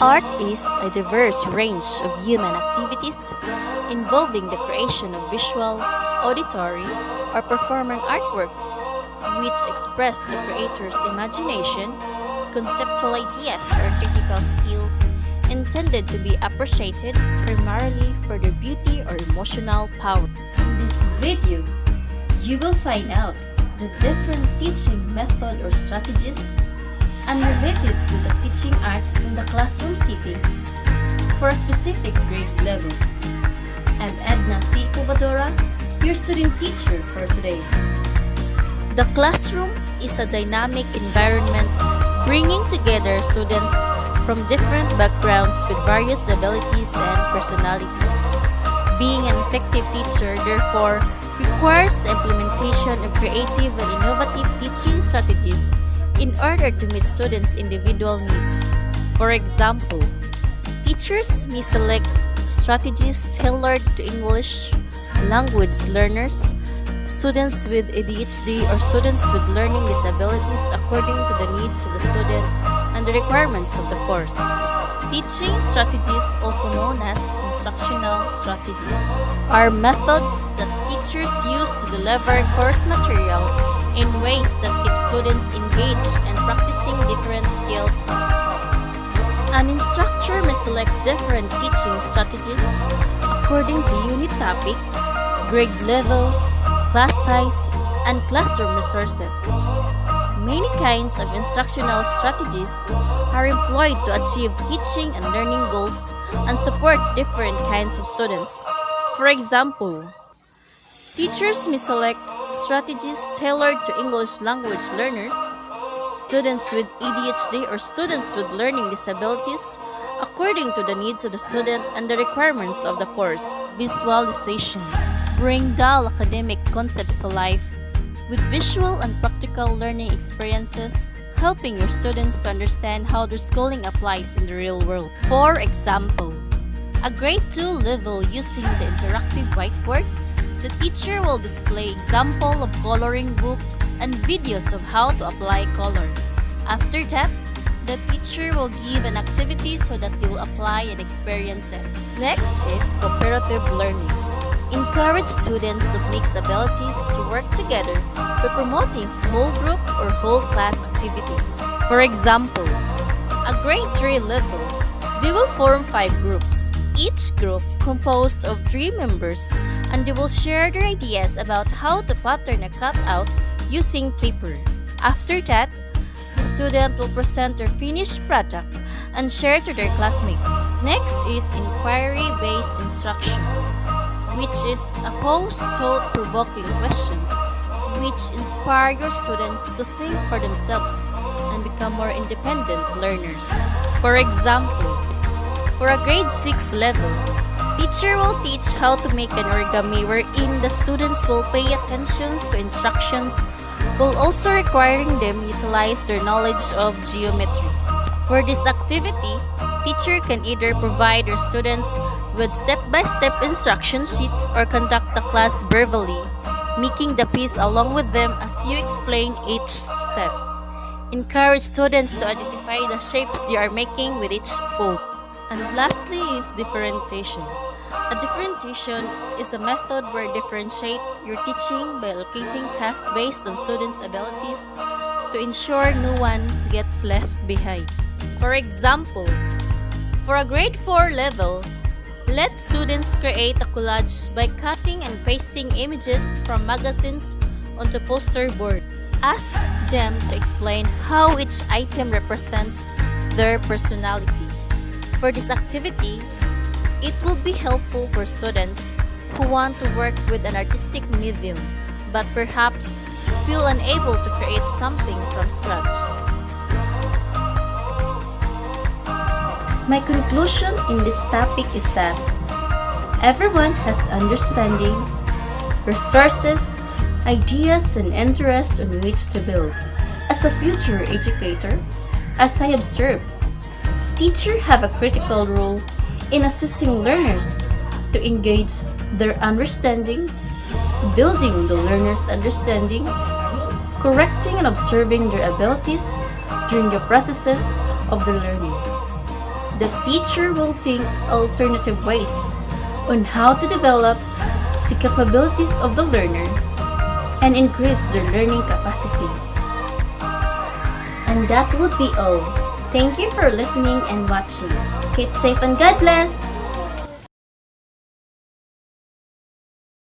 Art is a diverse range of human activities involving the creation of visual, auditory, or performing artworks, which express the creator's imagination, conceptual ideas, or technical skill intended to be appreciated primarily for their beauty or emotional power. In this video, you will find out the different teaching method or strategies unrelated to the teaching art in the classroom setting for a specific grade level. I'm Edna C. Cubadora, your student teacher for today. The classroom is a dynamic environment bringing together students from different backgrounds with various abilities and personalities. Being an effective teacher, therefore, requires the implementation of creative and innovative teaching strategies in order to meet students' individual needs. For example, teachers may select strategies tailored to English language learners, students with ADHD, or students with learning disabilities according to the needs of the student and the requirements of the course. Teaching strategies, also known as instructional strategies, are methods that teachers use to deliver course material in ways that keep students engaged and practicing different skill sets. An instructor may select different teaching strategies according to unit topic, grade level, class size, and classroom resources. Many kinds of instructional strategies are employed to achieve teaching and learning goals and support different kinds of students. For example, teachers may select strategies tailored to English language learners, students with ADHD, or students with learning disabilities according to the needs of the student and the requirements of the course. Visualization. Bring dull academic concepts to life with visual and practical learning experiences, helping your students to understand how their schooling applies in the real world. For example, a grade 2 level using the interactive whiteboard, the teacher will display example of coloring book and videos of how to apply color. After that, the teacher will give an activity so that they will apply and experience it. Next is cooperative learning. Encourage students of mixed abilities to work together by promoting small group or whole class activities. For example, a grade 3 level, they will form 5 groups, each group composed of 3 members, and they will share their ideas about how to pattern a cutout using paper. After that, the student will present their finished product and share to their classmates. Next is inquiry-based instruction, which is a pose thought-provoking questions which inspire your students to think for themselves and become more independent learners. For example, for a grade 6 level, teacher will teach how to make an origami wherein the students will pay attention to instructions while also requiring them utilize their knowledge of geometry. For this activity, teacher can either provide their students with step-by-step instruction sheets or conduct the class verbally, making the piece along with them as you explain each step. Encourage students to identify the shapes they are making with each fold. And lastly is differentiation. A differentiation is a method where you differentiate your teaching by allocating tasks based on students' abilities to ensure no one gets left behind. For example, for a grade 4 level, let students create a collage by cutting and pasting images from magazines onto poster board. Ask them to explain how each item represents their personality. For this activity, it will be helpful for students who want to work with an artistic medium but perhaps feel unable to create something from scratch. My conclusion in this topic is that everyone has understanding, resources, ideas, and interests on which to build. As a future educator, as I observed, teachers have a critical role in assisting learners to engage their understanding, building the learner's understanding, correcting and observing their abilities during the processes of the learning. the teacher will think alternative ways on how to develop the capabilities of the learner and increase their learning capacities. And that would be all. Thank you for listening and watching. Keep safe and God bless!